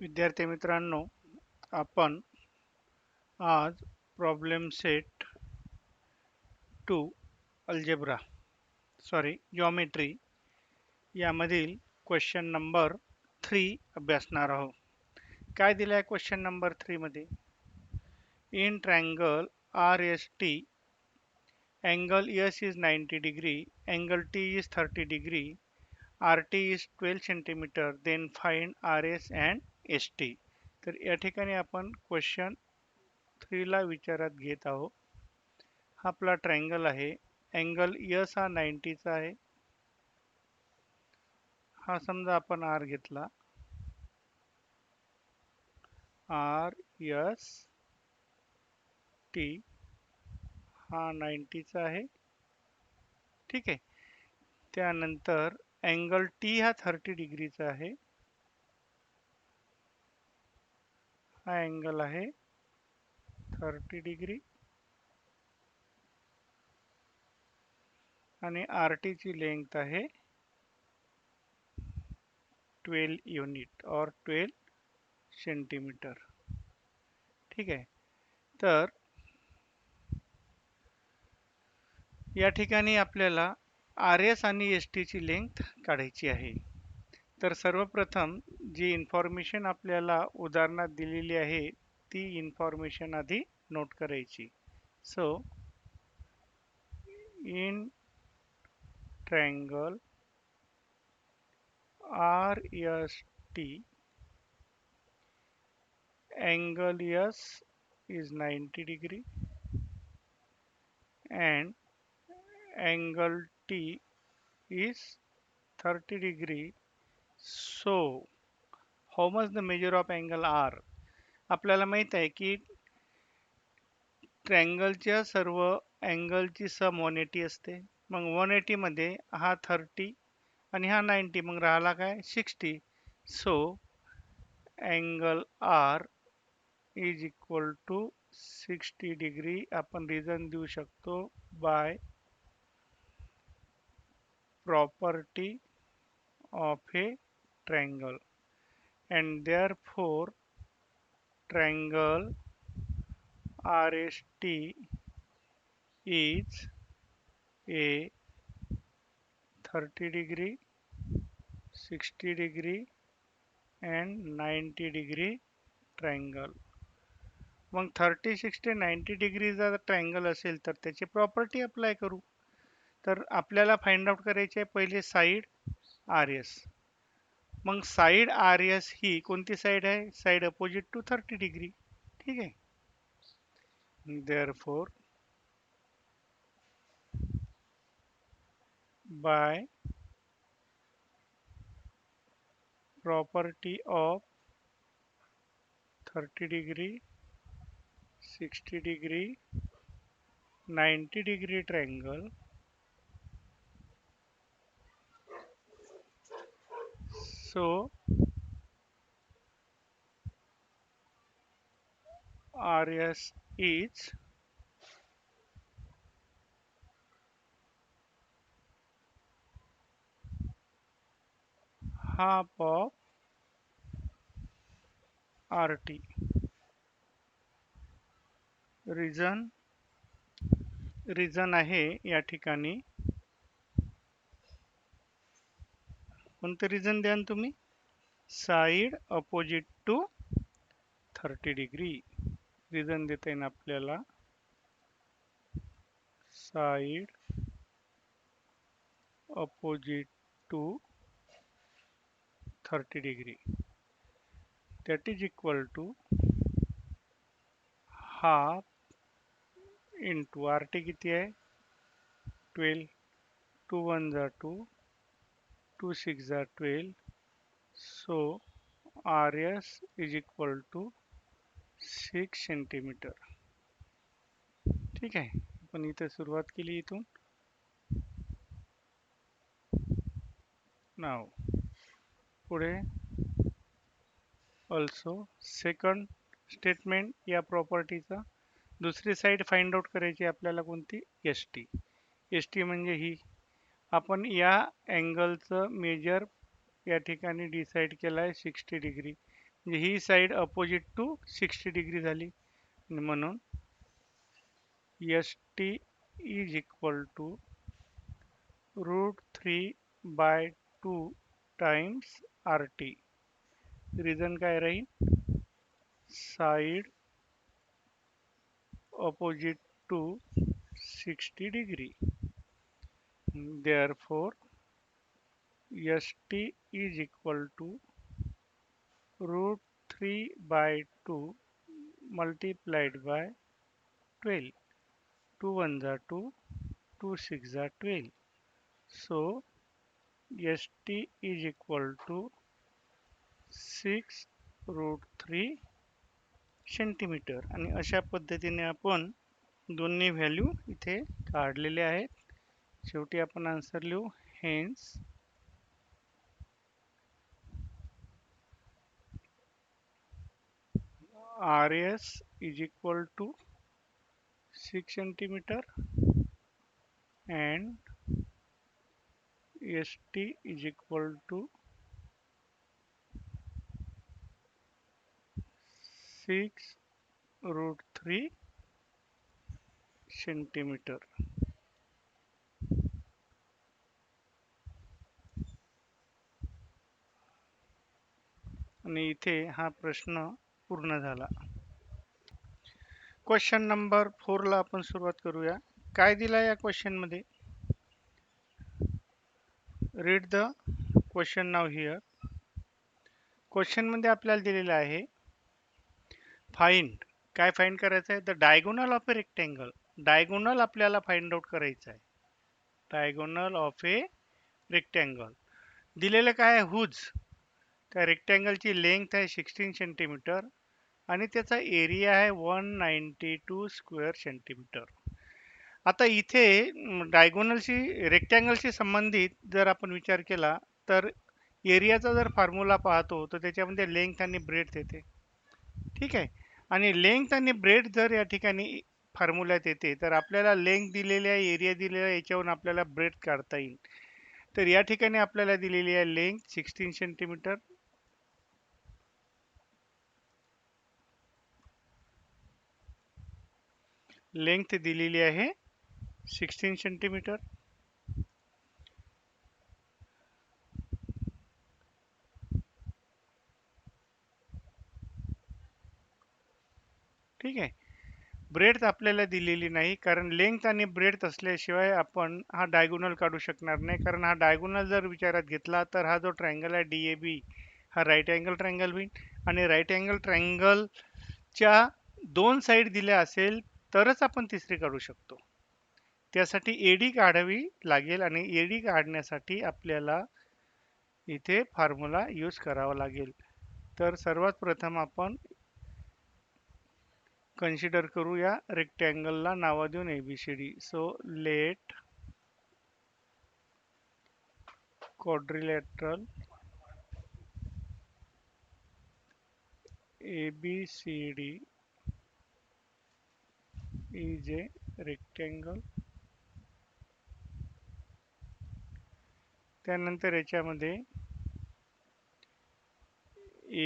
विद्यार्थी मित्रांनो, आपण आज problem set two algebra geometry यामधील क्वेश्चन नंबर 3 अभ्यासणार आहोत. काय दिलाय क्वेश्चन नंबर 3 मध्ये? In triangle RST, angle S is 90 degree, angle T is 30 degree, RT is 12 centimeter, then find RS and ST. तर या ठिकाणी आपण क्वेश्चन 3 ला विचारात घेत आहोत. हा आपला ट्रायंगल आहे. अँगल यस हा 90 चा आहे. हा समजा आपण आर घेतला. आर यस टी हा 90 चा आहे. ठीक आहे. त्यानंतर अँगल टी हा 30 डिग्रीचा आहे. हा अँगल आहे 30 डिग्री आणि आर टी ची लेंथ आहे 12 युनिट और 12 सेंटीमीटर. ठीक आहे. तर या ठिकाणी आपल्याला आर एस आणि एस टीची लेंथ काढायची आहे. तर सर्वप्रथम जी इन्फॉर्मेशन आपल्याला उदाहरणात दिलेली आहे ती इन्फॉर्मेशन आधी नोट करायची. So in triangle R S T, angle S is 90 degree and angle T is 30 degree. So how much the measure of angle R? आपल्याला माहित आहे की ट्रायंगलच्या सर्व अँगलची सम 180 असते. मग 180 मध्ये हा 30 आणि हा 90, मग राहिला काय 60. So angle R is equal to 60 degree. आपण रिझन देऊ शकतो by property of a triangle, and therefore triangle RST is a 30 degree, 60 degree and 90 degree triangle. मग 30, 60, 90 डिग्रीचा ट्रायंगल असेल तर त्याची प्रॉपर्टी अप्लाय करू. तर आपल्याला फाइंड आउट करायचे आहे पहिले साइड आर एस. मग साइड आर एस ही कोणती साइड आहे? Side opposite to 30 degree. ठीक आहे. therefore by property of 30 degree, 60 degree, 90 degree triangle, so RS is half of RT. Reason आहे या ठिकाणी. कोणतं रिझन द्याल तुम्ही? Side opposite to 30 degree. Reason देता येईल आपल्याला side opposite to 30 degree. that is equal to half into RT किती आहे? 12. 2 1 जा 2, 2 6 जा 12. So RS is equal to 6 centimetre. ठीक आहे. आपण इथे सुरुवात केली इथून. नाव पुढे ऑल्सो सेकंड स्टेटमेंट या प्रॉपर्टीचा दुसरी साइड फाइंड आउट करायची आपल्याला कोणती? S T. एस टी म्हणजे ही. आपण या अँगलचं मेजर या ठिकाणी डिसाईड केलं आहे 60 डिग्री. म्हणजे ही साईड अपोजिट टू 60 डिग्री झाली आणि म्हणून S T is equal to √3/2 times R T. Reason काय राहील? Side opposite to 60 degree. Therefore, ST is equal to √3/2 multiplied by 12. 2 1s are 2, 2 6 are 12. So, ST is equal to 6 √3 centimetre. आणि अशा पद्धतीने आपण दोन्ही व्हॅल्यू इथे काढलेले आहेत. शेवटी आपण आन्सर लिहू. Hence RS is equal to 6 centimeter and ST is equal to 6 √3 centimetre. आणि इथे हा प्रश्न पूर्ण झाला. क्वेश्चन नंबर 4 ला आपण सुरुवात करूया. काय दिला या क्वेश्चन मध्ये? Read the question now here. Question मध्ये आपल्याला दिलेलं आहे फाइंड. काय फाइंड करायचं आहे? The diagonal of a rectangle. Diagonal आपल्याला फाइंड आउट करायचं आहे. Diagonal of a rectangle. दिलेलं काय आहे? हुज. त्या रेक्टेंगलची लेंथ आहे 16 सेंटीमीटर आणि त्याचा एरिया आहे 192 स्क्वेअर सेंटीमीटर. आता इथे डायगोनलशी रेक्टँगलशी संबंधित जर आपण विचार केला तर एरियाचा जर फॉर्म्युला पाहतो तर त्याच्यामध्ये लेंथ आणि ब्रेड्थ येते. ठीक आहे. आणि लेंथ आणि ब्रेड्थ जर या ठिकाणी फॉर्म्युल्यात येते तर आपल्याला लेंथ दिलेल्या एरिया दिलेल्या याच्यावरून आपल्याला ब्रेड्थ काढता येईल. तर या ठिकाणी आपल्याला दिलेली आहे लेंथ 16 सेंटीमीटर, लेंथ दिलेली आहे 16 सेंटीमीटर. ठीक आहे. ब्रेड्थ आपल्याला दिलेली नाही कारण लेंथ आणि ब्रेड्थ असल्याशिवाय आपण हा डायगोनल काढू शकणार नाही. कारण हा डायगोनल जर विचारात घेतला तर हा जो ट्रायंगल आहे DAB हा राईट अँगल ट्रायंगल होईल आणि राईट अँगल ट्रायंगलच्या दोन साईड दिल्या असेल तरच आपण तिसरी काढू शकतो. त्यासाठी AD काढावी लागेल आणि AD काढण्यासाठी आपल्याला इथे फॉर्म्युला यूज करावा लागेल. तर सर्वात प्रथम आपण कन्सिडर करू या रेक्टँगलला नाव देऊन ABCD. So let quadrilateral ABCD is a rectangle. त्यानंतर याच्यामध्ये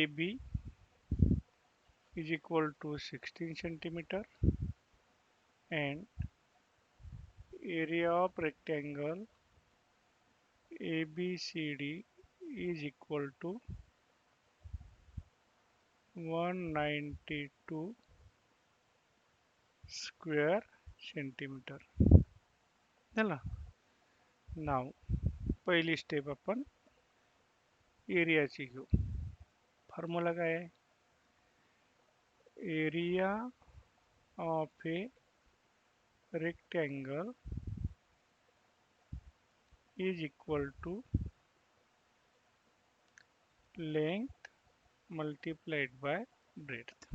AB is equal to 16 centimeter and area of rectangle ABCD is equal to 192 square centimeter. झालं. नाव पहिली स्टेप आपण एरियाची घेऊ. फॉर्म्युला काय आहे? Area of A rectangle is equal to length multiplied by breadth.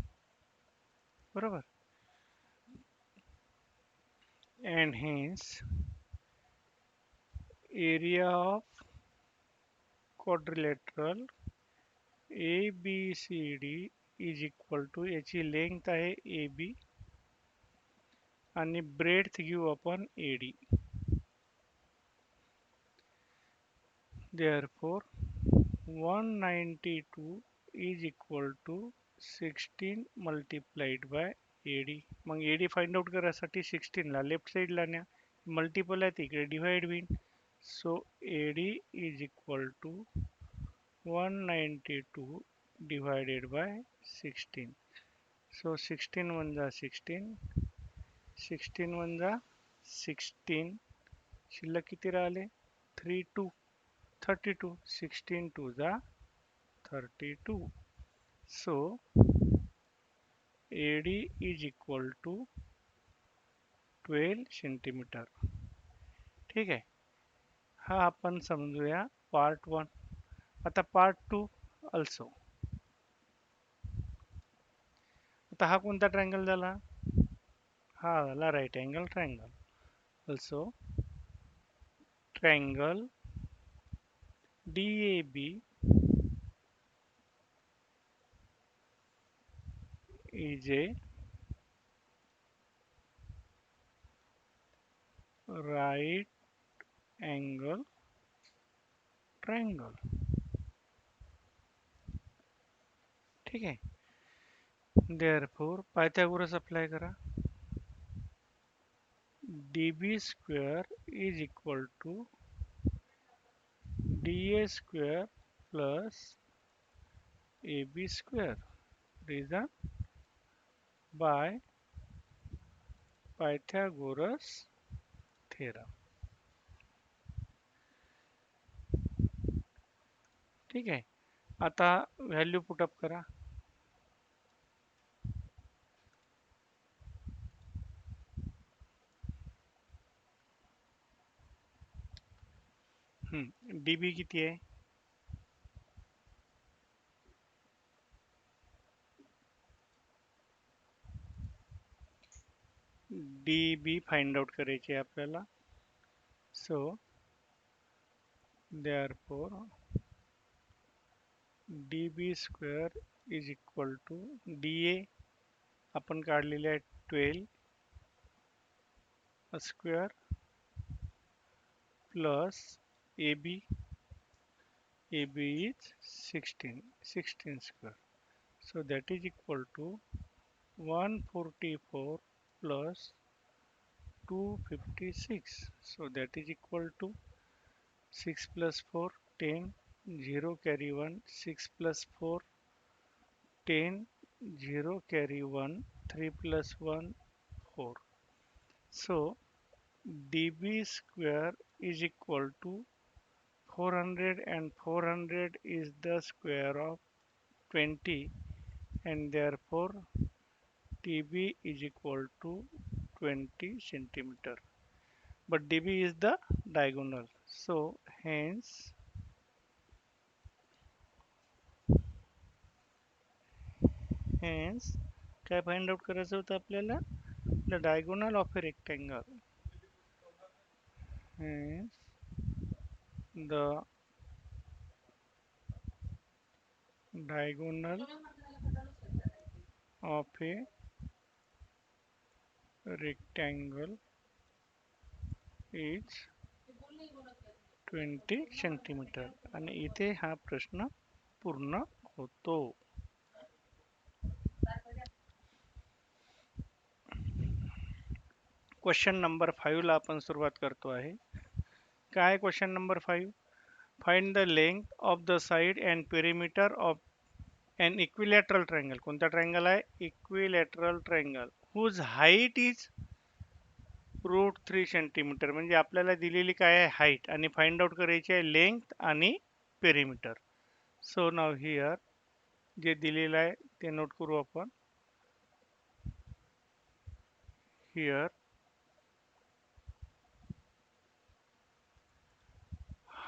बरोबर. And hence area of quadrilateral ABCD is equal to याची length आहे AB आणि ब्रेड्थ घेऊ आपण AD. Therefore 192 is equal to 16 multiplied by AD. मग AD find out करायसाठी 16 ला left साईडला न्या, मल्टिपल आहे तिकडे डिवाइड होईल. So AD is equal to 192 divided by 16. So 16 1 जा 16, 16 1 जा 16, शिल्लक किती राहिले 3 2 32, 16 2 जा 32. So AD is equal to 12 centimetre. ठीक आहे, हा आपण समजूया पार्ट 1. आता पार्ट 2 अल्सो. आता हा कोणता ट्रायंगल झाला, हा झाला right angle triangle. Also triangle DAB is a right angle triangle. ठीक आहे, therefore पायथागोरस अप्लाय करा. DB square is equal to DA square plus AB square. Reason by Pythagoras theorem. ठीक आहे, आता व्हॅल्यू पुटअप करा. DB किती आहे, DB find out करायची आहे आपल्याला. So therefore DB square is equal to DA आपण काढलेले आहे 12 square plus AB is 16 square. So that is equal to 144 plus 256. So that is equal to 6 plus 4 10, 0 carry 1, 6 plus 4 10, 0 carry 1, 3 plus 1 4. So dB square is equal to 400, and 400 is the square of 20, and therefore dB is equal to 20 centimeter. But dB is the diagonal, so hence काय find out करायचं होतं आपल्याला, the diagonal of a rectangle. Hence the diagonal of a rectangle is 20 centimetre. आणि इथे हा प्रश्न पूर्ण होतो. क्वेश्चन नंबर 5 ला आपण सुरुवात करतो आहे. काय question number 5, find the length of the side and perimeter of an equilateral triangle. कोणता ट्रायंगल आहे, equilateral triangle, whose height is √3 centimetre. म्हणजे आपल्याला दिलेली काय आहे हाईट, आणि फाइंड आउट करायची आहे लेंथ आणि पेरिमीटर. सो नाव हिअर जे दिलेलं आहे ते नोट करू आपण. Here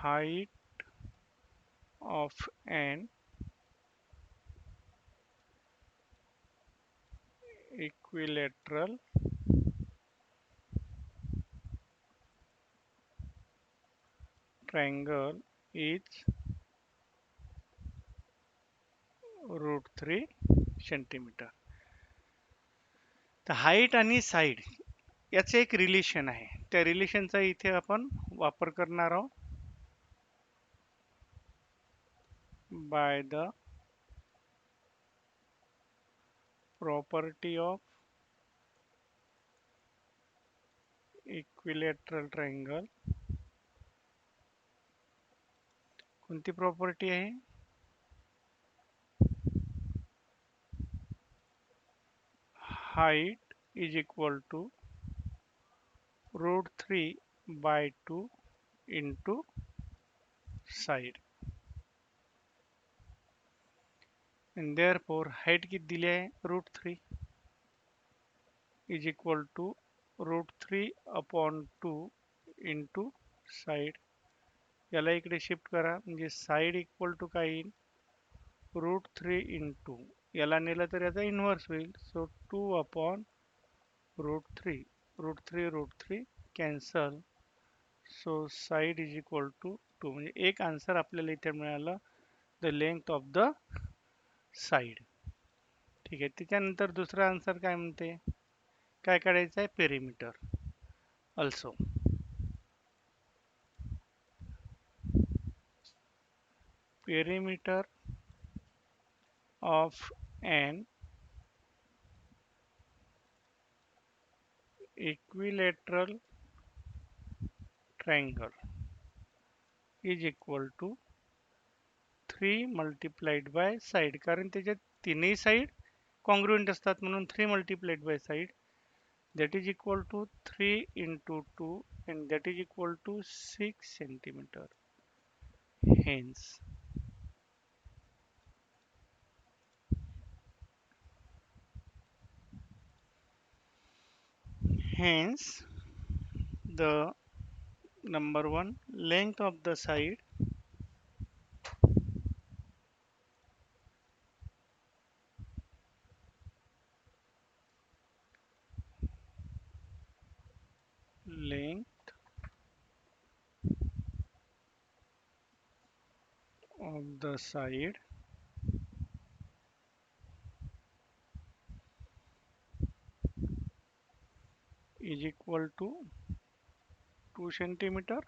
height of an equilateral triangle is √3 centimetre. तर हाईट आणि साईड याचे एक रिलेशन आहे, त्या रिलेशनचा इथे आपण वापर करणार आहोत. By the property of equilateral triangle. कोणती प्रॉपर्टी आहे? Height is equal to √3/2 into side. and therefore height किती दिली आहे? √3 is equal to √3/2 into side. याला इकडे शिफ्ट करा म्हणजे साइड इक्वल टू काय येईल? √3 इंटू, याला नेलं तर याचा इन्व्हर्स होईल. So 2/√3. √3 cancel. So side is equal to 2. म्हणजे एक आन्सर आपल्याला इथे मिळालं, the length of the side. ठीक आहे. त्याच्यानंतर दुसरा आन्सर काय म्हणते? काय काढायचं आहे? Perimeter. Also perimeter of an equilateral triangle is equal to 3 multiplied by side. कारण त्याच्यात तीनही साइड कॉन्ग्रुएंट असतात म्हणून 3 multiplied by side, that is equal to 3 into 2 and that is equal to 6 centimeter. Hence the number one, length of the side length of the side is equal to 2 centimeter,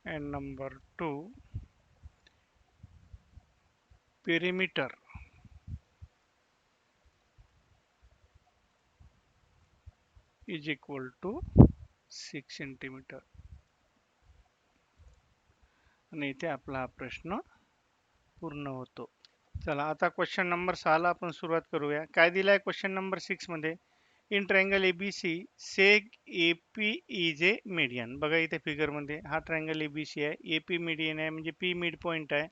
and number 2, perimeter is equal to 6 centimeter. आणि इथे आपला हा प्रश्न पूर्ण होतो. चला आता question number 6 ला आपण सुरुवात करूया. काय दिलाय क्वेश्चन नंबर 6 मध्ये? In triangle ABC सेग AP is a median. बघा इथे फिगर मध्ये हा ट्रायंगल एबीसी आहे, एपी मीडियन आहे म्हणजे पी मिड पॉइंट आहे,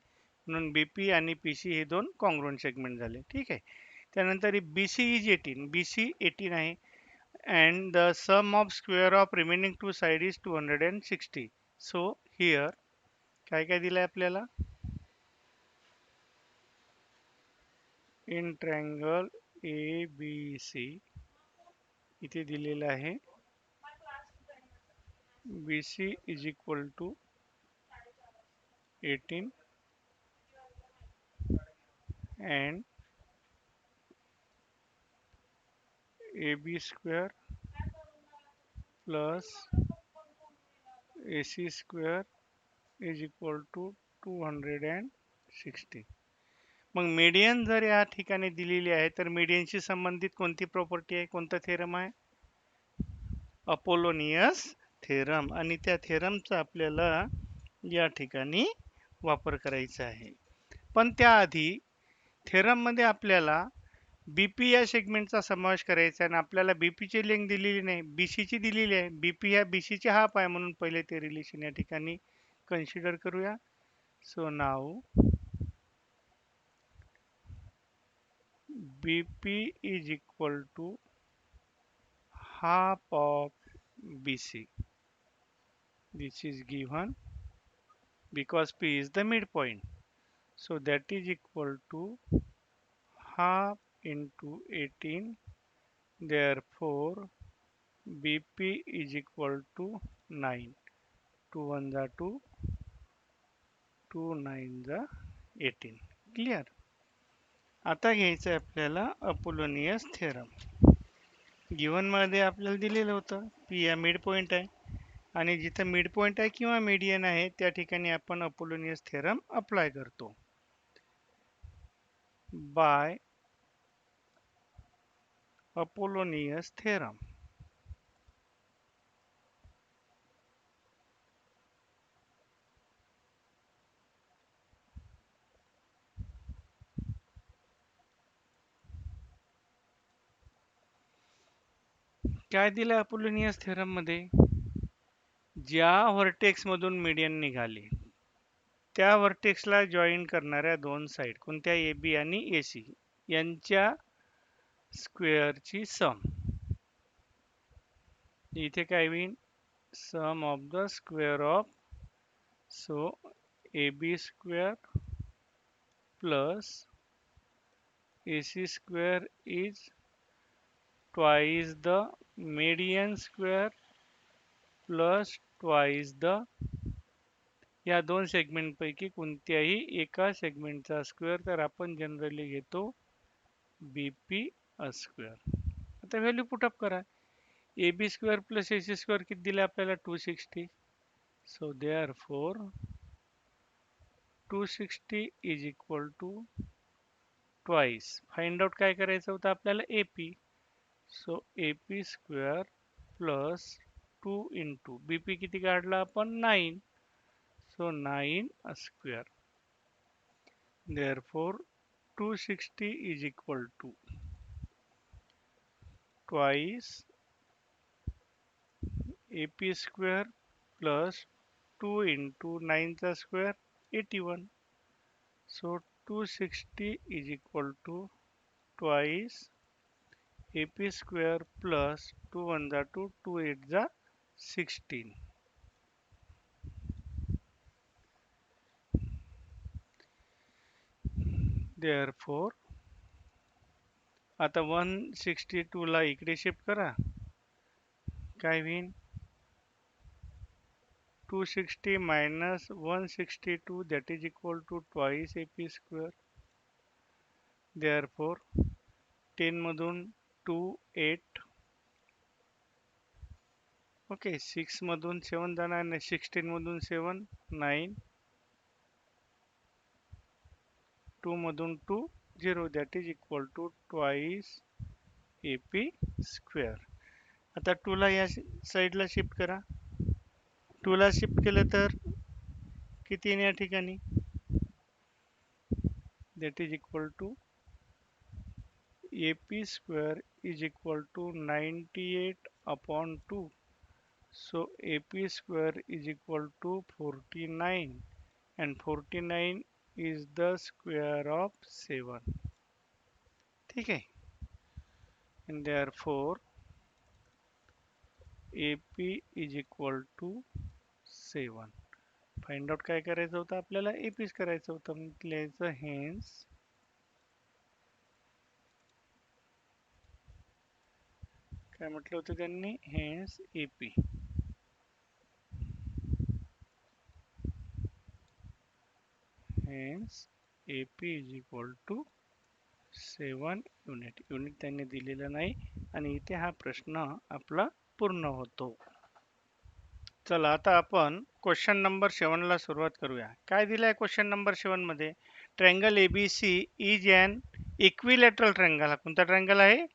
म्हणून बीपी आणि पीसी हे दोन कॉन्ग्रुएंट सेगमेंट झाले. ठीक आहे. त्यानंतर बीसी इज 18, बीसी 18 आहे, and the sum of square of remaining two side is 260. So here काय काय दिलंय आपल्याला? इन ट्रायंगल ABC इथे दिलेलं आहे BC is equal to 18 and AB square plus AC square is equal to 260. मग median जर या ठिकाणी दिलेली आहे तर मीडियनशी संबंधित कोणती प्रॉपर्टी आहे? कोणता थेरम आहे? Apollonius theorem. आणि त्या थेरमचा आपल्याला या ठिकाणी वापर करायचा आहे. पण त्याआधी थेरम मध्ये आपल्याला बीपी या सेगमेंटचा समावेश करायचा आहे आणि आपल्याला बीपीची लेंथ दिलेली नाही, बीसीची दिलेली आहे. बीपी ह्या बीसीची हाफ आहे म्हणून पहिले ते रिलेशन या ठिकाणी कन्सिडर करूया. So now BP is equal to half of BC. This is given because P is the midpoint. So that is equal to half into 18. Therefore, BP is equal to 9. 2 1 जा 2, 2 9 जा 18. Clear? आता घ्यायचं आहे आपल्याला Apollonius theorem. Given मध्ये आपल्याला दिलेलं होतं पी या मिड पॉइंट आहे आणि जिथं मिड पॉइंट आहे किंवा मीडियन आहे त्या ठिकाणी आपण अपोलोनियस थेरम अप्लाय करतो. By Apollonius theorem. काय दिलं अपोलोनियस थेरम मध्ये? ज्या व्हर्टेक्स मधून मीडियन निघाली त्या व्हर्टेक्सला जॉईन करणाऱ्या दोन साइड कोणत्या, ए बी आणि ए सी, यांच्या स्क्वेअरची सम. इथे काय होईल? Sum of the square of, so a B square plus A C square is twice the median square plus twice the, या दोन सेगमेंट पैकी कोणत्याही एका सेगमेंटचा स्क्वेअर, तर आपण जनरली घेतो बीपी स्क्वेअर. आता व्हॅल्यू पुटअप करा. A B square plus A C square किती दिले आपल्याला? 260. So therefore 260 is equal to twice. Find out काय करायचं होतं आपल्याला? AP. So AP square plus 2 into BP किती काढला आपण? 9. So 9 square. Therefore 260 is equal to twice AP square plus 2 into 9 चा square 81. So 260 is equal to twice AP square plus 2 1 जा 2, 2 8 जा 16. Therefore आता 162 ला इकडे शिफ्ट करा. काय होईल? 260 minus 162, that is equal to twice AP square. Therefore 10 मधून 2 8, ओके 6 मधून 7 जाणार नाही, 16 मधून 7 9, 2 मधून 2 0, that is equal to twice AP square. आता 2 ला या साईडला शिफ्ट करा. 2 ला शिफ्ट केलं तर किती येईल या ठिकाणी? that is equal to AP square is equal to 98 upon 2. So AP square is equal to 49, and 49 is the square of 7. ठीक है? And therefore AP is equal to 7. Find out काय करायचं होतं आपल्याला? एपीच करायचं होतं. मग लिहायचं हेन्स काय म्हटलं होतं त्यांनी? Hence AP. Hence AP is equal to 7 unit. Unit त्यांनी दिलेलं नाही आणि इथे हा प्रश्न आपला पूर्ण होतो. चला आता आपण क्वेश्चन नंबर 7 ला सुरुवात करूया. काय दिलंय क्वेश्चन नंबर 7 मध्ये? Triangle ABC is an equilateral triangle. हा कोणता ट्रायंगल आहे?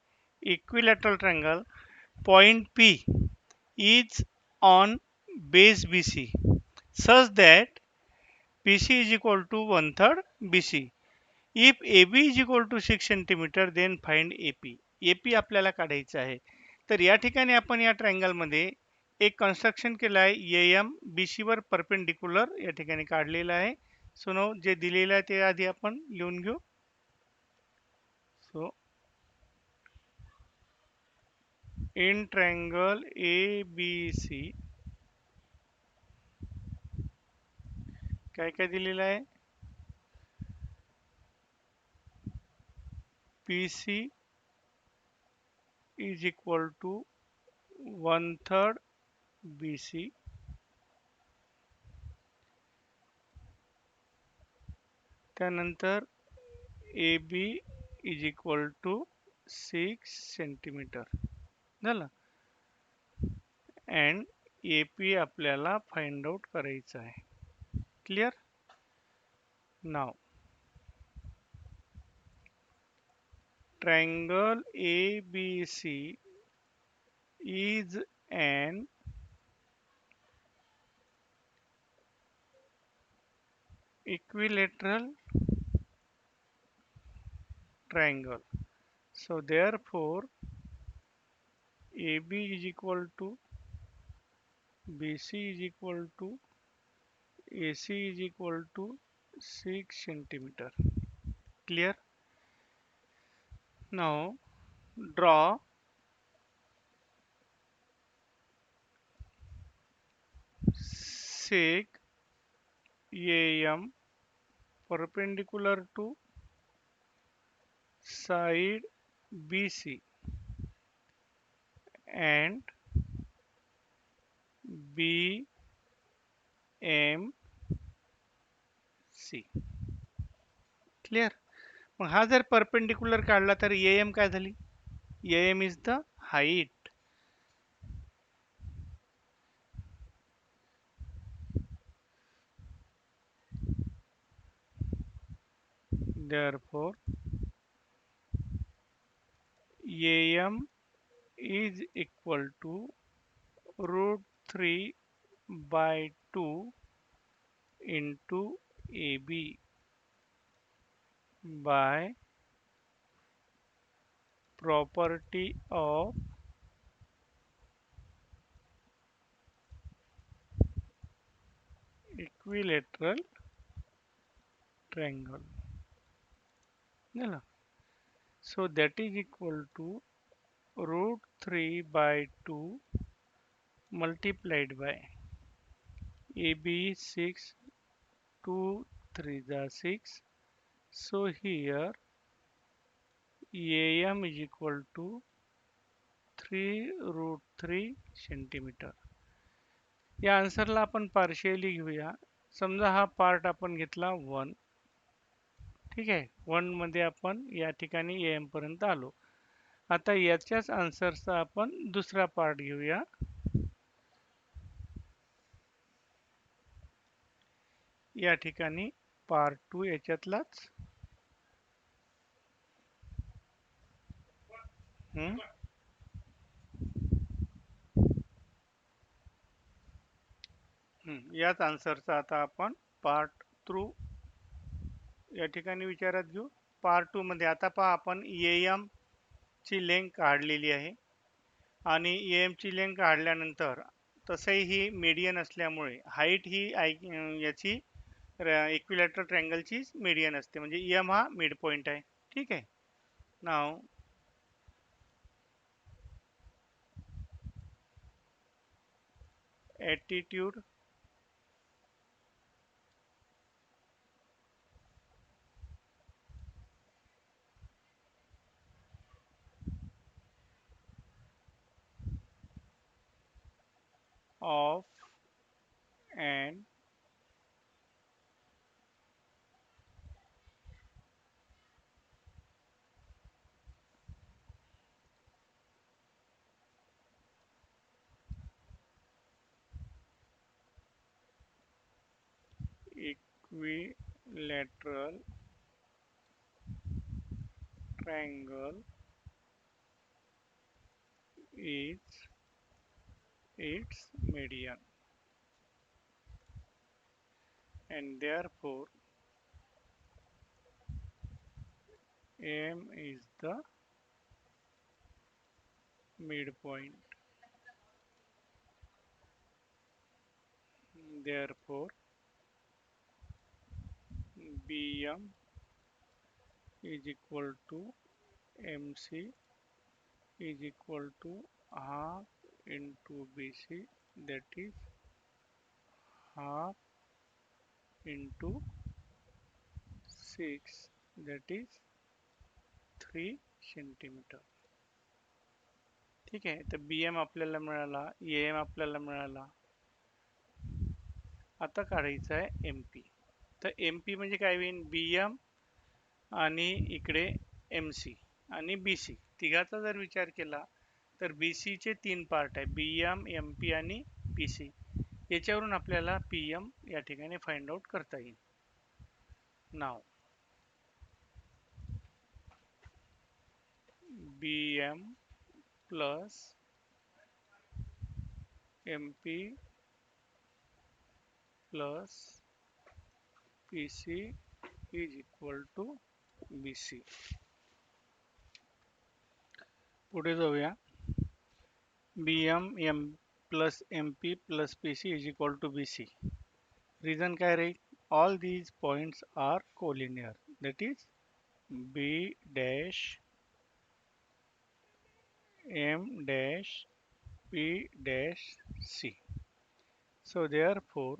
Equilateral triangle. Point P is on base BC such that PC is equal to 1/3 BC. If AB is equal to 6 cm, then find AP. AP आपल्याला काढायचं आहे. तर या ठिकाणी आपण या ट्रायंगल मध्ये एक कन्स्ट्रक्शन केलं आहे. AM BC वर परपेंडिक्युलर या ठिकाणी काढलेलं आहे. सो नो जे दिलेलं आहे ते आधी आपण लिहून घेऊ. सो इन ट्रायंगल ABC काय काय दिलेलं आहे? PC is equal to 1/3 BC. त्यानंतर AB is equal to 6 centimetre झालं. अँड AP आपल्याला फाइंड आउट करायचं आहे. Clear? Now triangle ABC is an equilateral triangle. So therefore AB is equal to BC is equal to AC is equal to 6 centimeter. Clear? Now draw sec AM perpendicular to side BC and BMC. Clear? मग हा जर perpendicular काढला तर AM काय झाली? AM is the height. Therefore AM is equal to root 3 by 2 into AB by property of equilateral triangle. So that is equal to root 3 by 2 multiplied by AB 6, 2, 3 the 6. So here AM is equal to 3 root 3 centimeter. या आन्सरला आपण partially घेऊया. समजा हा part आपण घेतला 1. ठीक आहे, 1 मध्ये आपण या ठिकाणी AM पर्यंत आलो. आता याच्याच आन्सरचा आपण दुसरा पार्ट घेऊया. या ठिकाणी पार्ट 2 याच्यातलाच. याच आन्सरचा आता आपण पार्ट थ्रू या ठिकाणी विचारात घेऊ. पार्ट 2 मध्ये आता पहा आपण AM ची लेंथ काढलेली आहे आणि AM ची लेंथ काढल्यानंतर तसंही ही मीडियन असल्यामुळे हाईट ही याची इक्विलॅटरल ट्रायंगलची मीडियन असते, म्हणजे एम हा मिड पॉइंट आहे. ठीक आहे. नाव attitude of an equilateral triangle is its median, and therefore M is the midpoint. Therefore BM is equal to MC is equal to half into BC, that is half into 6, that is 3 centimeter. ठीक आहे. तर BM आपल्याला मिळाला, AM आपल्याला मिळाला. आता काढायचं आहे MP. तर MP म्हणजे काय होईल? BM आणि इकडे MC आणि BC तिघाचा जर विचार केला तर BC चे 3 पार्ट आहे, BM, MP आणि PC. याच्यावरून आपल्याला PM या ठिकाणी फाइंड आउट करता येईल. नाव BM plus MP plus PC is equal to BC. पुढे जाऊया. BM plus MP plus PC is equal to BC. Reason काय राहील? All these points are collinear. That is B dash M dash P dash C. So therefore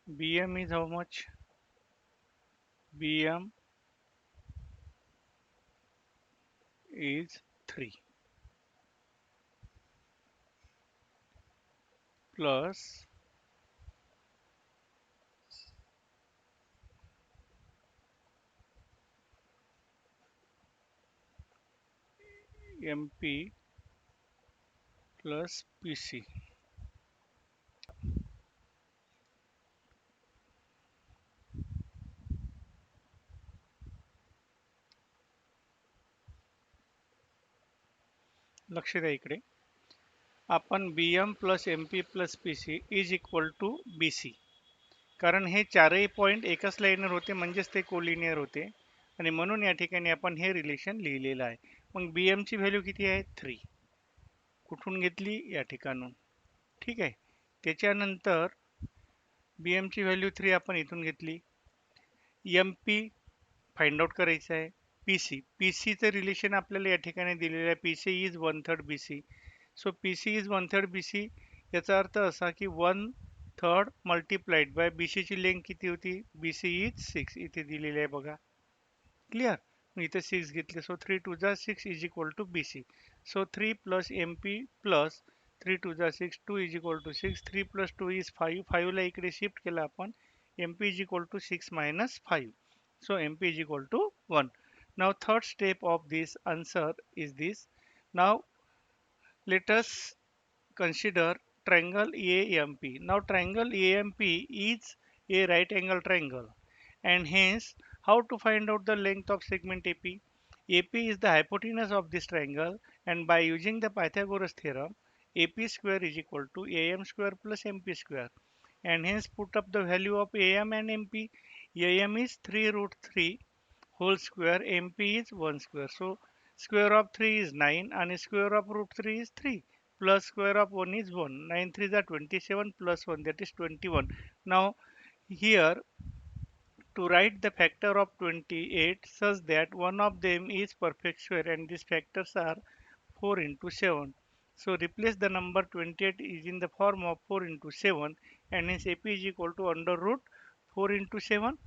BM is how much? BM is 3 plus MP plus PC. लक्ष द्या इकडे. आपण BM plus MP plus PC is equal to BC. कारण हे चारही point एकाच लाईनवर होते म्हणजेच ते कोलिनियर होते आणि म्हणून या ठिकाणी आपण हे रिलेशन लिहिलेलं आहे. मग BM ची व्हॅल्यू किती आहे? 3. कुठून घेतली? या ठिकाणून. ठीक आहे. त्याच्यानंतर BM ची व्हॅल्यू 3 आपण इथून घेतली. MP फाइंड आउट करायचं आहे. पीसीचं रिलेशन आपल्याला या ठिकाणी दिलेलं आहे. PC is 1/3 BC. So PC is 1/3 BC याचा अर्थ असा की 1/3 मल्टिप्लाइड बाय बीसी ची लेंथ किती होती? बीसी इज 6 इथे दिलेली आहे बघा. क्लिअर. मग इथे 6 घेतले. सो 3 2 जा 6 is equal to BC. So 3 plus MP plus 3 2 जा 6 2 is equal to 6. 3 plus 2 is 5. 5 ला इकडे शिफ्ट केला आपण. MP is equal to 6 minus 5. So MP is equal to 1. Now third step of this answer is this. Now let us consider triangle AMP. Now triangle AMP is a right angle triangle and hence how to find out the length of segment AP? AP is the hypotenuse of this triangle and by using the Pythagoras theorem AP square is equal to AM square plus MP square and hence put up the value of AM and MP. AM is 3 root 3 whole square, MP is 1 square. So square of 3 is 9 and square of root 3 is 3 plus square of 1 is 1. 9 3 is 27 plus 1 that is 21. Now here to write the factor of 28 such that one of them is perfect square and these factors are 4 into 7. So replace the number 28 is in the form of 4 into 7 and hence AP is equal to under root 4 into 7.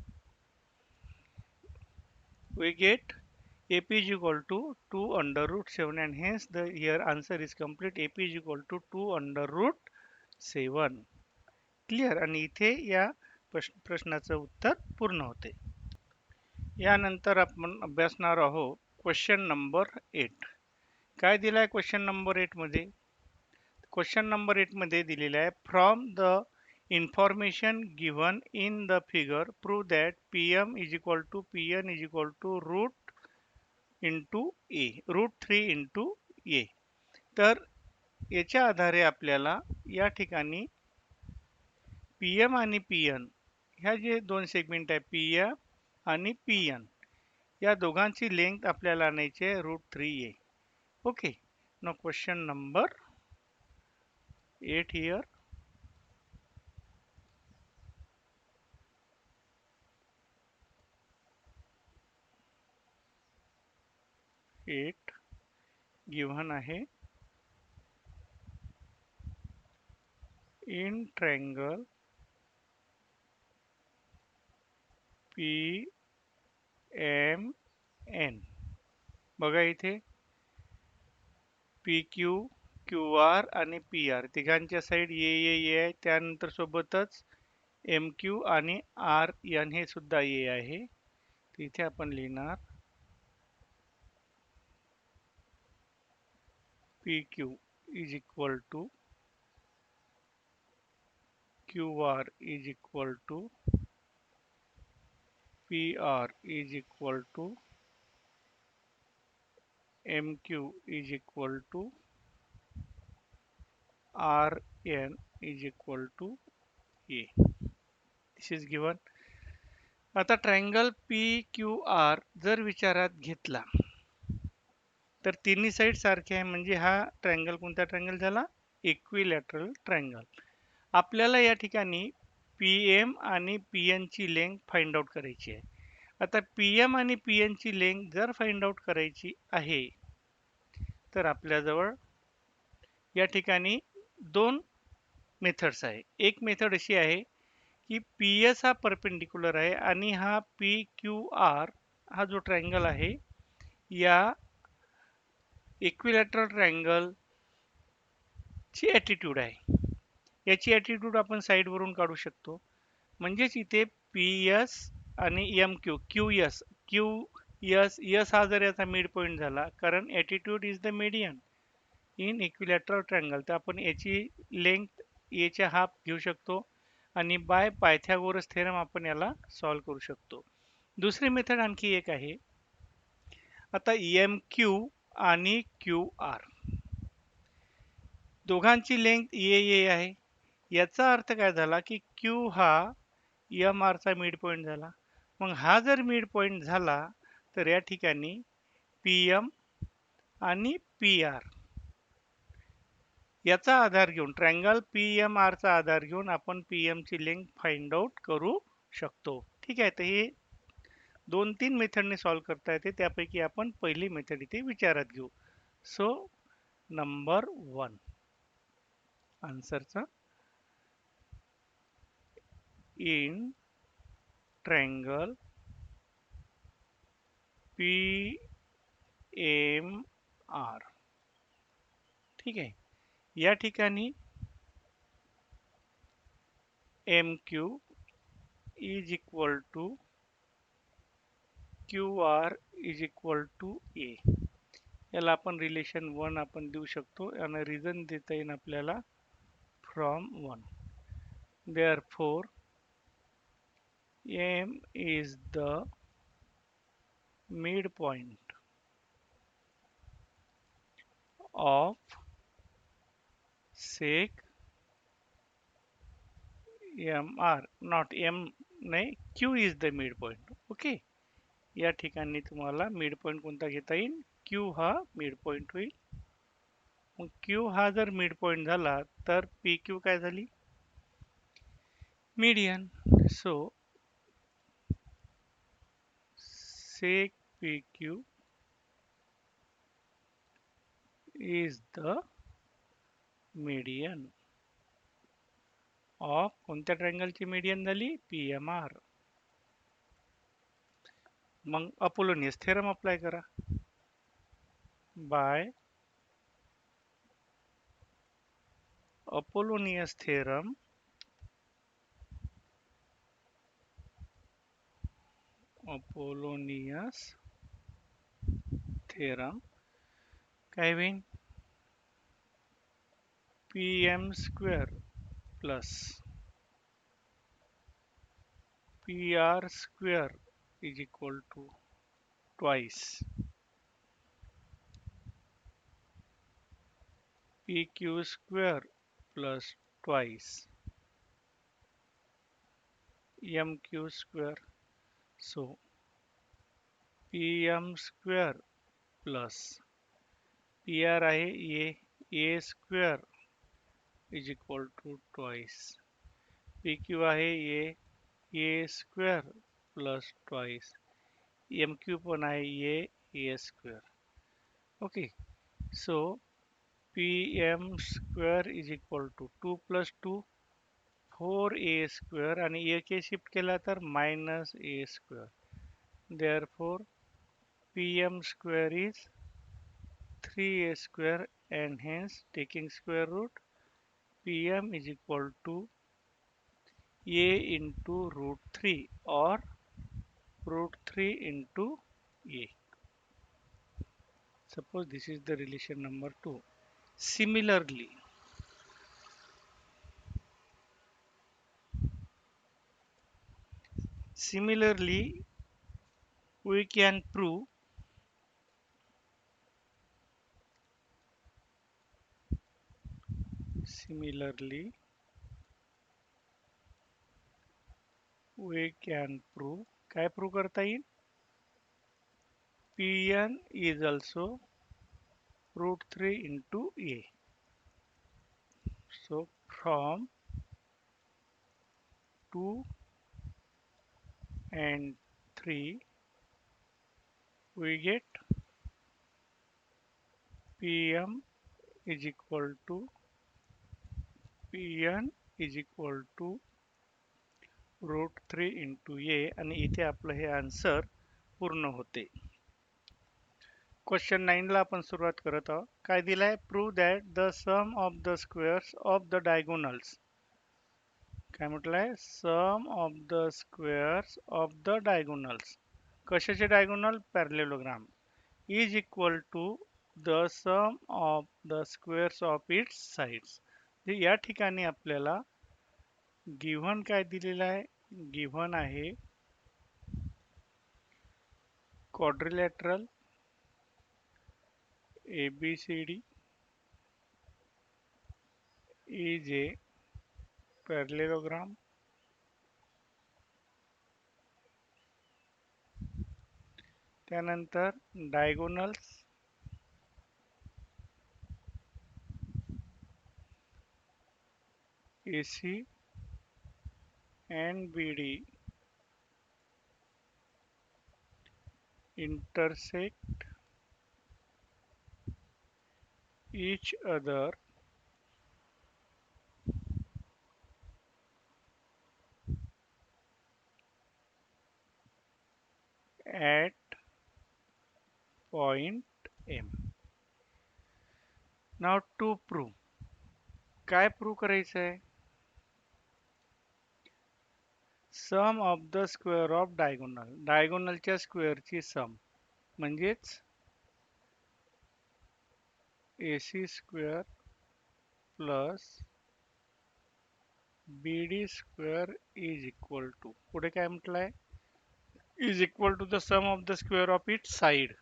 We get AP is equal to 2 under root 7 and hence the here answer is complete. AP is equal to 2 under root 7. Clear. आणि इथे या प्रश्नाचं उत्तर पूर्ण होते. यानंतर आपण अभ्यासणार आहोत क्वेश्चन नंबर 8. काय दिलाय क्वेश्चन नंबर 8 मध्ये? क्वेश्चन नंबर 8 मध्ये दिलेला आहे from the information given in the figure prove that PM is equal to PN is equal to root into A root 3 into A. तर याच्या आधारे आपल्याला या ठिकाणी PM आणि PN ह्या जे दोन सेगमेंट आहे PM आणि PN या दोघांची लेंथ आपल्याला आणायची आहे root 3A. Okay. Now question number 8 here. Eight given आहे in triangle P M N. बघा इथे पी क्यू क्यू आर आणि पी आर तिघांच्या साईड ए आहे. त्यानंतर सोबतच एम क्यू आणि आर एन हे सुद्धा ए आहे. तिथे आपण लिहिणार P Q is equal to Q R is equal to P R is equal to MQ is equal to RN is equal to A. This is given. आता triangle PQR जर विचारात घेतला तर तिन्ही साईड सारखे आहे, म्हणजे हा ट्रायंगल कोणता ट्रायंगल झाला? Equilateral triangle. आपल्याला या ठिकाणी PM आणि PN ची लेंथ फाइंड आउट करायची आहे. आता PM आणि PN ची लेंथ जर फाइंड आउट करायची आहे तर आपल्याजवळ या ठिकाणी दोन मेथड्स आहे. एक मेथड अशी आहे की PS हा परपेंडिक्युलर आहे आणि हा PQR हा जो ट्रायंगल आहे या इक्विलॅटरल ट्रायंगल ची ॲटिट्यूड आहे. याची ॲटिट्यूड आपण साईडवरून काढू शकतो. म्हणजेच इथे PS आणि MQ QS QS S हा जर याचा मिड पॉइंट झाला, कारण attitude is the median in equilateral triangle, तर आपण याची लेंथ याच्या हाफ घेऊ शकतो आणि बाय पायथागोरस थेरम आपण याला सॉल्व्ह करू शकतो. दुसरी मेथड आणखी एक आहे. आता MQ आणि QR दोघांची लेंथ ए आहे. याचा अर्थ काय झाला की Q हा MR चा मिड पॉइंट झाला. मग हा जर मिड पॉइंट झाला तर या ठिकाणी PM आणि PR याचा आधार घेऊन ट्रायंगल PMR चा आधार घेऊन आपण PM ची लेंथ फाइंड आउट करू शकतो. ठीक आहे, तर हे 2-3 मेथडने सॉल्व्ह करता येते. त्यापैकी आपण पहिली मेथड इथे विचारात घेऊ. सो नंबर 1 आन्सरचा इन ट्रायंगल PMR. ठीक आहे, या ठिकाणी MQ is equal to QR is equal to A. याला आपण रिलेशन 1 आपण देऊ शकतो आणि रिझन देता येईल आपल्याला from 1. Therefore M is the midpoint of sec MR, not M नाही, Q is the midpoint. Okay, या ठिकाणी तुम्हाला मिड पॉइंट कोणता घेता येईल? Q हा मिड पॉइंट होईल. मग Q हा जर मिड पॉइंट झाला तर PQ काय झाली? Median. So sec PQ is the median of कोणत्या ट्रायंगलची मीडियन झाली? PMR. मग अपोलोनियस थेरम अप्लाय करा. बाय अपोलोनियस थेरम काय होईल? PM square plus PR square is equal to twice PQ square plus twice MQ square. So PM square plus PR आहे A square is equal to twice PQ आहे A square plus twice MQ पण आहे A square. Okay, so PM square is equal to 2 plus 2 4A square आणि A shift केला तर minus A square. Therefore PM square is 3A square and hence taking square root PM is equal to A into root 3 or root 3 into A. Suppose this is the relation number 2. Similarly, we can prove Similarly, we can prove, काय prove करता येईल? Pn is also root 3 into A. So from 2 and 3 we get Pm is equal to Pn is equal to root 3 into a आणि इथे आपलं हे answer पूर्ण होते. Question 9 ला आपण सुरुवात करत आहोत. काय दिलंय? Prove that the sum of the squares of the diagonals. काय म्हटलंय? Sum of the squares of the diagonals. कशाचे diagonal? Parallelogram. Is equal to the sum of the squares of its sides. या ठिकाणी आपल्याला गिव्हन काय दिलेलं आहे? Given आहे quadrilateral ABCD is a parallelogram. त्यानंतर diagonals AC and BD intersect each other at point M. Now to prove. काय prove करायचं आहे? Sum of the square of diagonal. डायगोनलच्या स्क्वेअरची सम म्हणजेच AC square plus BD square is equal to, पुढे काय म्हटलंय? Is equal to the sum of the square of its side.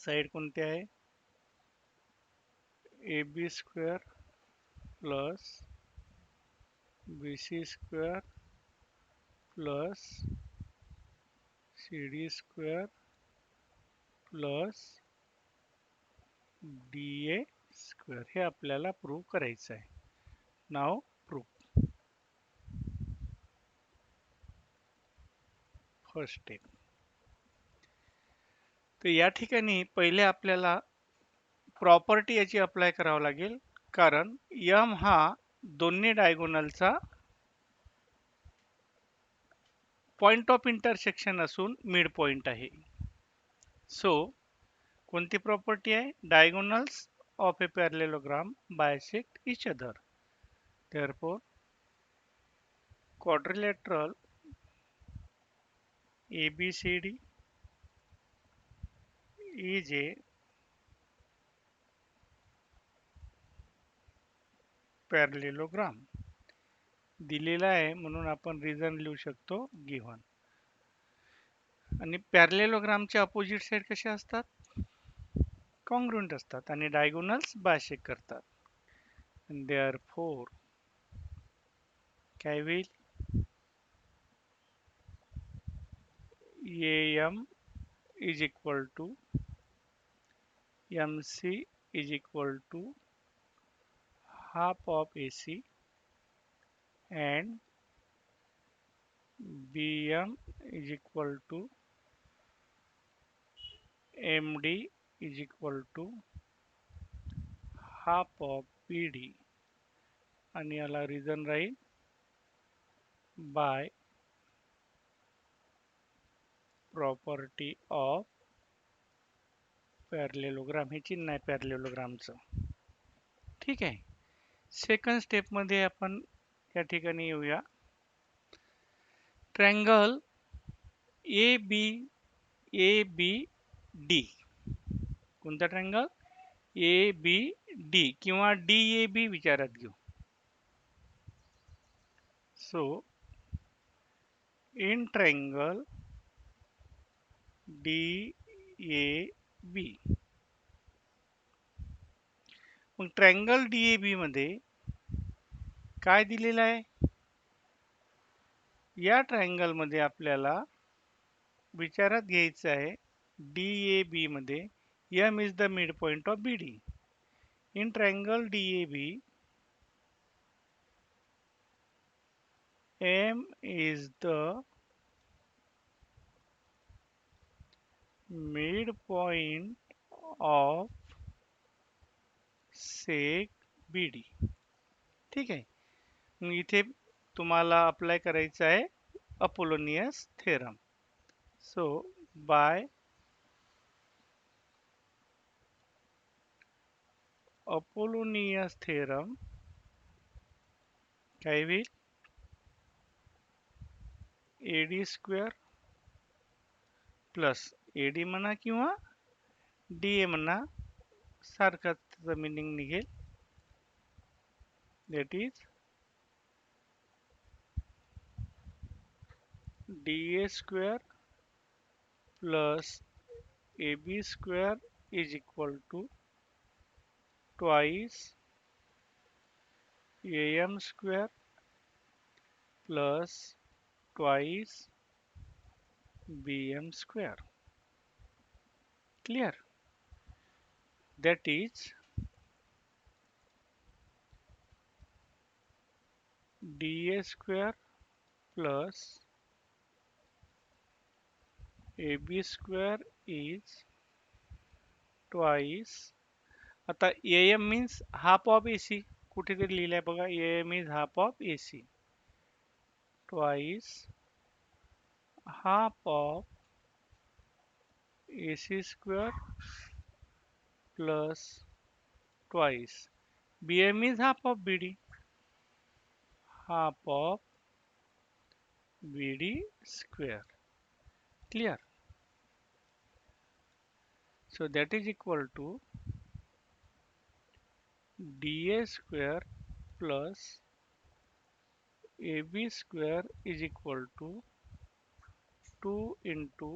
Side कोणते आहे? AB square plus BC square plus CD square plus DA square. हे आपल्याला prove करायचं आहे. Now prove. First step. तर या ठिकाणी पहिले आपल्याला प्रॉपर्टी याची अप्लाय करावं लागेल, कारण M हा दोन्ही डायगोनलचा पॉइंट ऑफ इंटरसेक्शन असून मिड पॉइंट आहे. सो कोणती प्रॉपर्टी आहे? Diagonals of A parallelogram bisect each other. Therefore quadrilateral ABCD is a parallelogram. दिलेला आहे म्हणून आपण रिझन लिहू शकतो गिव्हन. आणि पॅरलेलोग्रामचे अपोजिट साइड कसे असतात? कॉन्ग्रुएंट असतात आणि डायगोनल्स बायसेक्ट करतात. देयरफॉर काय होईल? AM is equal to MC is equal to half of AC and BM is equal to MD is equal to half of BD. आणि याला रिझन राहील बाय प्रॉपर्टी ऑफ पॅरलेलोग्राम. हे चिन्ह आहे पॅरलेलोग्रामचं. ठीक आहे. सेकंड स्टेप मध्ये आपण या ठिकाणी येऊया. Triangle ABD. कोणता ट्रायंगल? ABD किंवा DAB विचारात घेऊ. So in triangle DAB. मग ट्रायंगल DAB मध्ये काय दिलेलं आहे? या ट्रायंगल मध्ये आपल्याला विचारात घ्यायचं आहे DAB मध्ये M is the midpoint of BD. In triangle DAB, M is the midpoint of sec BD. ठीक आहे. मग इथे तुम्हाला अप्लाय करायचं आहे Apollonius theorem. So by Apollonius theorem काय होईल? AD स्क्वेअर प्लस AD म्हणा किंवा DA म्हणा, सारखाच त्याचा मिनिंग निघेल. That is DA square plus AB square is equal to twice AM square plus twice BM square. Clear? That is DA square plus AB square is twice. आता AM means half of AC. कुठेतरी लिहिलंय बघा, AM is half of AC. Twice half of AC square plus twice. BM is half of BD. Half of BD square. Clear? So that is equal to DA square plus AB square is equal to 2 into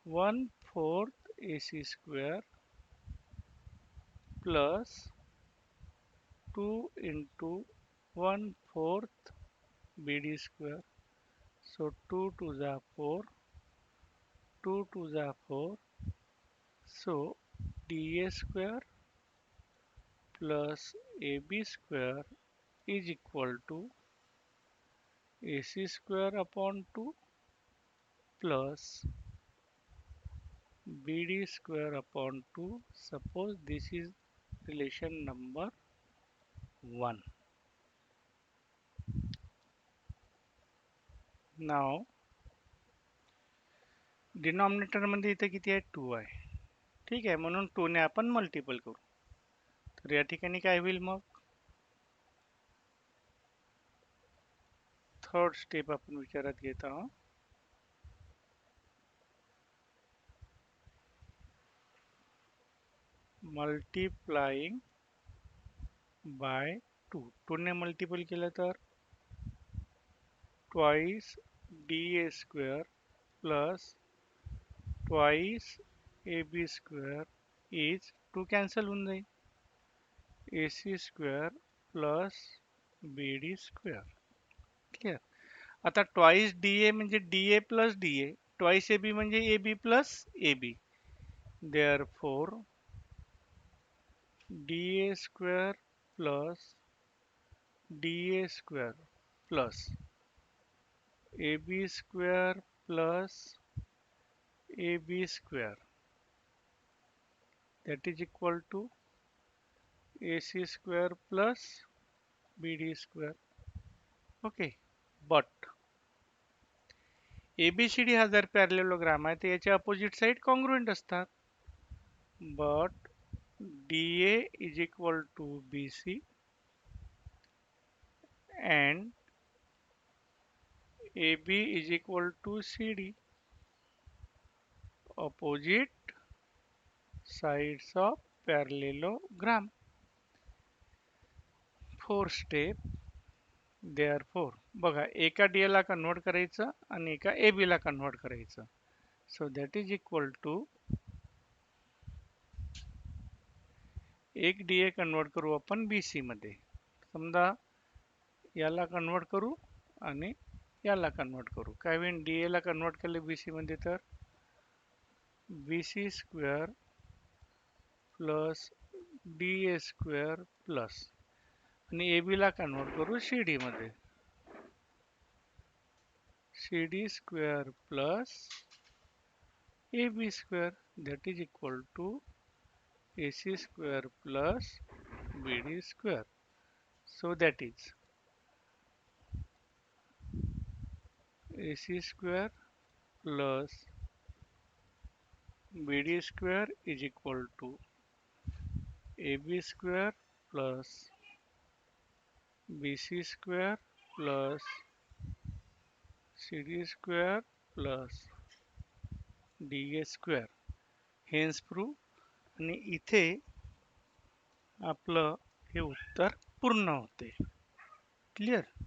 1/4 AC square plus 2 into 1/4 BD square. So 2 to the 4, 2 to the 4. So DA square plus AB square is equal to AC square upon 2 plus BD square upon 2. Suppose this is relation number 1. Now denominator मध्ये इथे किती आहे? 2 आहे. ठीक आहे, म्हणून 2 ने आपण मल्टिपल करू. तर या ठिकाणी काय होईल? मग थर्ड स्टेप आपण विचारात घेत आहोत. Multiplying bye 2. 2 ने मल्टिपल केलं तर twice DA square plus twice AB square is 2 cancel होऊन जाईल. AC square plus BD square. Clear? आता ट्वाइस DA म्हणजे DA plus DA, twice AB म्हणजे AB plus AB. Therefore DA square plus DA square plus AB square plus AB square, that is equal to AC square plus BD square. Okay, but ABCD हा जर parallelogram आहे तर याचे opposite side congruent असतात. But DA is equal to BC and AB is equal to CD, opposite sides of parallelogram. Fourth step. Therefore बघा, एका DA ला convert करायचं आणि एका AB ला कन्वर्ट करायचं. So that is equal to एक DA कन्वर्ट करू आपण BC मध्ये. समजा याला कन्वर्ट करू आणि याला कन्वर्ट करू. काय होईल? डी एला कन्वर्ट केले बी सीमध्ये तर B C square plus D A square plus आणि ए बीला कन्वर्ट करू सी डीमध्ये C D square plus A B square that is equal to A C square plus B D square. So that is AC square plus BD square is equal to AB square plus BC square plus CD square plus DA square. Hence proof. आणि इथे आपलं हे उत्तर पूर्ण होते. Clear.